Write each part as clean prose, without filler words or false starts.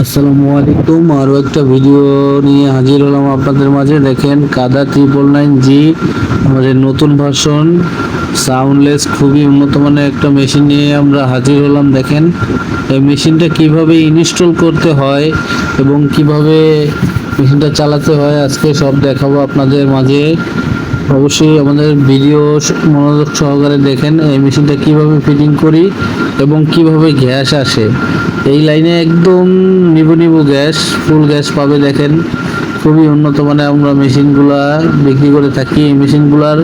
আসসালামু আলাইকুম। আরও একটা ভিডিও নিয়ে হাজির হলাম আপনাদের মাঝে। দেখেন কাদা 999G আমাদের নতুন ভার্সন সাউন্ডলেস খুবই উন্নত মানের একটা মেশিন নিয়ে আমরা হাজির হলাম। দেখেন এই মেশিনটা কিভাবে ইনস্টল করতে হয় এবং কিভাবে মেশিনটা চালাতে হয় আজকে সব দেখাবো আপনাদের মাঝে। অবশ্যই আমাদের ভিডিও মনোযোগ সহকারে দেখেন এই মেশিনটা কিভাবে ফিটিং করি এবং কিভাবে গ্যাস আসে। এই লাইনে একদম নিবু গ্যাস, ফুল গ্যাস পাবে। দেখেন খুবই উন্নত মানের আমরা মেশিনগুলা বিক্রি করে থাকি। এই মেশিনগুলার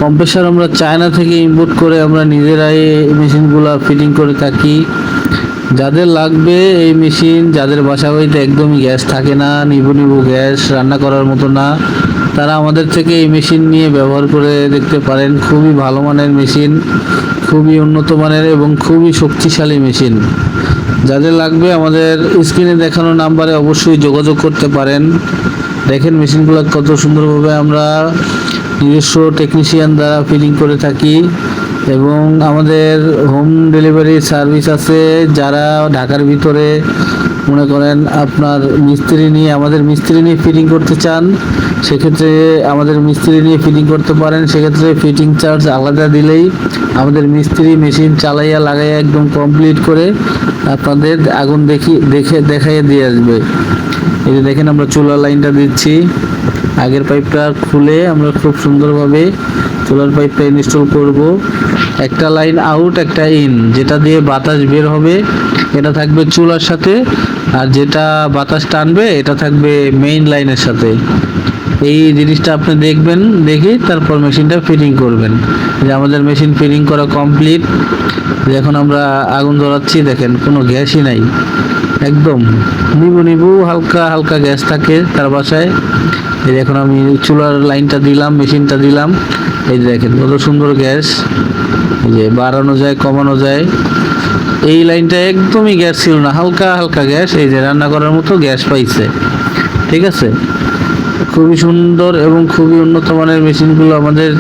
কম্প্রেসার আমরা চায়না থেকে ইম্পোর্ট করে আমরা নিজেরাই এই মেশিনগুলা ফিটিং করে থাকি। যাদের লাগবে এই মেশিন, যাদের বাসা বাড়িতে একদমই গ্যাস থাকে না, নিবু গ্যাস রান্না করার মতো না, তারা আমাদের থেকে এই মেশিন নিয়ে ব্যবহার করে দেখতে পারেন। খুবই ভালো মানের মেশিন, খুবই উন্নত মানের এবং খুবই শক্তিশালী মেশিন। যাদের লাগবে আমাদের স্ক্রিনে দেখানো নাম্বারে অবশ্যই যোগাযোগ করতে পারেন। দেখেন মেশিনগুলো কত সুন্দরভাবে আমরা নিজস্ব টেকনিশিয়ান দ্বারা ফিটিং করে থাকি এবং আমাদের হোম ডেলিভারি সার্ভিস আছে। যারা ঢাকার ভিতরে মনে করেন আপনার আমাদের মিস্ত্রি নিয়ে ফিটিং করতে চান, সেক্ষেত্রে আমাদের মিস্ত্রি নিয়ে ফিটিং করতে পারেন। সেক্ষেত্রে ফিটিং চার্জ আলাদা দিলেই আমাদের মিস্ত্রি মেশিন চালাইয়া লাগাইয়া একদম কমপ্লিট করে আপনাদের আগুন দেখাইয়ে দিয়ে আসবে। এই যে দেখেন আমরা চুলার লাইনটা দিচ্ছি। আগের পাইপটা খুলে আমরা খুব সুন্দরভাবে চুলার পাইপটা ইনস্টল করব। একটা লাইন আউট, একটা ইন, যেটা দিয়ে বাতাস বের হবে এটা থাকবে চুলার সাথে, আর যেটা বাতাস টানবে এটা থাকবে মেইন লাইনের সাথে। এই জিনিসটা আপনি দেখবেন, দেখে তারপর মেশিনটা ফিটিং করবেন। যে আমাদের মেশিন ফিটিং করা কমপ্লিট। এখন আমরা আগুন জ্বালাচ্ছি। দেখেন কোনো গ্যাসই নাই, একদম নিবু হালকা হালকা গ্যাস থাকে তার বাসায়। এই এখন আমি চুলার লাইনটা দিলাম, মেশিনটা দিলাম। এই দেখেন কত সুন্দর গ্যাস, এই যে বাড়ানো যায় কমানো যায়। এই লাইনটা একদমই গ্যাস ছিল না, হালকা হালকা গ্যাস। এই যে রান্না করার মতো গ্যাস পাইছে। ঠিক আছে, খুবই সুন্দর এবং খুবই উন্নত মানের মেশিনগুলো আমাদের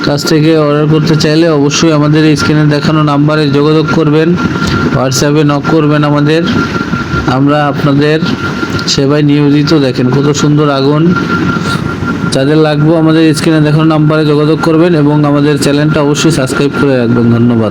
কাছ থেকে অর্ডার করতে চাইলে অবশ্যই আমাদের স্ক্রিনে দেখানো নাম্বারে যোগাযোগ করবেন, হোয়াটসঅ্যাপে নক করবেন আমাদের। আমরা আপনাদের সেবায় নিয়োজিত। দেখেন কত সুন্দর আগুন। যাদের লাগবে আমাদের স্ক্রিনে দেখানো নাম্বারে যোগাযোগ করবেন এবং আমাদের চ্যানেলটা অবশ্যই সাবস্ক্রাইব করে রাখবেন। ধন্যবাদ।